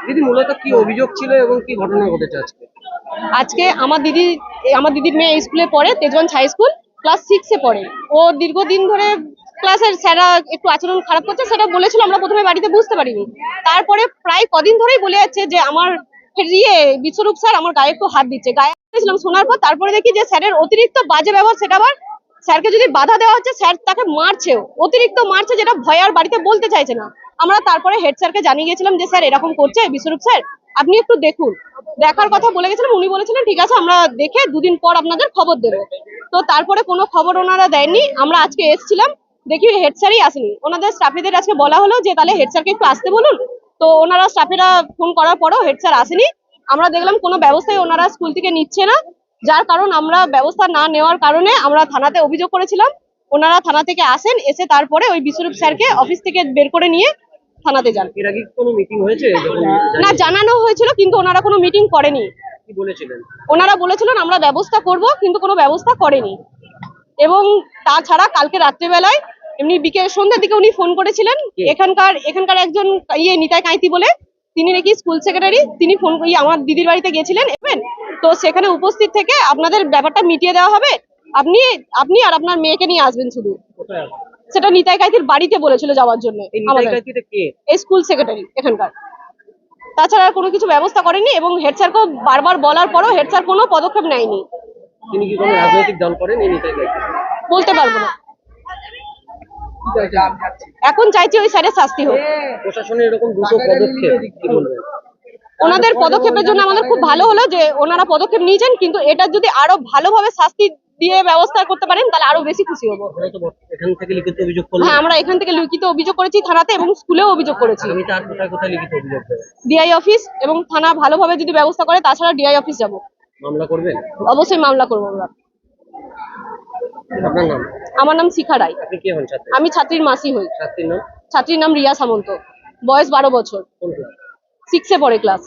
দিদি মূলত কি অভিযোগ ছিল এবং কি ঘটনা ঘটেছে আজকে? আজকে আমার দিদির মেয়ে স্কুলে পড়ে, তেজগঞ্জ হাই স্কুল, ক্লাস 6-এ পড়ে। ও দীর্ঘদিন ধরে ক্লাসের স্যাররা একটু আচরণ খারাপ করছে, সেটা বলেছিল, আমরা প্রথমে বাড়িতে বুঝতে পারিনি। তারপরে প্রায় কদিন ধরেই বলে যাচ্ছে যে আমার বিশ্বরূপ স্যার আমার গায়ে একটু হাত দিচ্ছে। গায়ে দিয়েছিলাম, শোনার পর তারপরে দেখি যে স্যারের অতিরিক্ত বাজে ব্যবহার, সেটা আবার স্যারকে যদি বাধা দেওয়া হচ্ছে, স্যার তাকে মারছেও, অতিরিক্ত মারছে, যেটা ভয় আর বাড়িতে বলতে চাইছে না। আমরা তারপরে হেড স্যারকে জানিয়ে গেছিলাম যে স্যার এরকম করছে বিশ্বরূপ স্যার, আপনি একটু দেখুন। দেখার কথা বলে গেছিলাম, উনি বলেছিলেন ঠিক আছে আমরা দেখে দুদিন পর আপনাদের খবর দেবো। তো তারপরে কোনো খবর ওনারা দেননি। আমরা আজকে এসেছিলাম, দেখি হেড স্যারই আসেনি। ওনাদের স্টাফেদের আজকে বলা হলো যে তাহলে হেড স্যারকে একটু আসতে বলুন। তো ওনারা স্টাফেরা ফোন করার পরেও হেড স্যার আসেনি। আমরা দেখলাম কোনো ব্যবস্থাই ওনারা স্কুল থেকে নিচ্ছে না, যার কারণ আমরা ব্যবস্থা না নেওয়ার কারণে আমরা থানাতে অভিযোগ করেছিলাম। ওনারা থানা থেকে আসেন, এসে তারপরে ওই বিশ্বরূপ স্যারকে অফিস থেকে বের করে নিয়ে থানাতে যান। এর আগে কোনো মিটিং হয়েছে? না, জানানো হয়েছিল কিন্তু ওনারা কোনো মিটিং করেনি। কি বলেছিলেন? ওনারা বলেছিলেন আমরা ব্যবস্থা করব, কিন্তু কোনো ব্যবস্থা করেনি। এবং তাছাড়া কালকে রাত্রেবেলায় এমনি সন্ধ্যার দিকে উনি ফোন করেছিলেন। এখানকার একজন নিতাই কাইতি বলে, তিনি নাকি স্কুল সেক্রেটারি, তিনি ফোন করে আমার দিদির বাড়িতে গেছিলেন। তো সেখানে উপস্থিত থেকে আপনাদের ব্যাপারটা মিটিয়ে দেওয়া হবে, আপনি আর আপনার মেয়েকে নিয়ে আসবেন শুধু। সেটা নিতাই কাইতির বাড়িতে বলেছিল যাওয়ার জন্য। এই স্কুল সেক্রেটারি এখানকার। তাছাড়া আর কোনো কিছু ব্যবস্থা করেনি এবং হেড স্যারকে বারবার বলার পরও হেড স্যার কোনো পদক্ষেপ নেয়নি। তিনি কি কোনো রাজনৈতিক দল করেন? এই নিতাই কাইতি বলতে পারবো না। এখন চাইছি ওই স্যারের শাস্তি হোক। প্রশাসনের এরকম দুটো পদক্ষেপ, কি বলবেন? ওনাদের পদক্ষেপের জন্য আমাদের খুব ভালো হলো যে ওনারা পদক্ষেপ নিয়েছেন, কিন্তু এটা যদি আরো ভালোভাবে শাস্তি দিয়ে ব্যবস্থা করতে পারেন তাহলে আরো বেশি খুশি হবো। এখান থেকে লিখিত অভিযোগ করলেন? হ্যাঁ, আমরা এখান থেকে লিখিত অভিযোগ করেছি থানাতে এবং স্কুলেও অভিযোগ করেছি। আমি তার কোথায় লিখিত অভিযোগ দেব? ডিআই অফিস এবং থানা ভালোভাবে যদি ব্যবস্থা করে, তাছাড়া ডিআই অফিস যাব। মামলা করবেন? অবশ্যই মামলা করবো আমরা। আপনার নাম? আমার নাম শিখা রায়। আপনি কে হন? ছাত্রী? আমি ছাত্রীর মাসি হই। ছাত্রীর নাম? ছাত্রীর নাম রিয়া সামন্ত, বয়স 12 বছর, 6-এ পড়ে ক্লাস।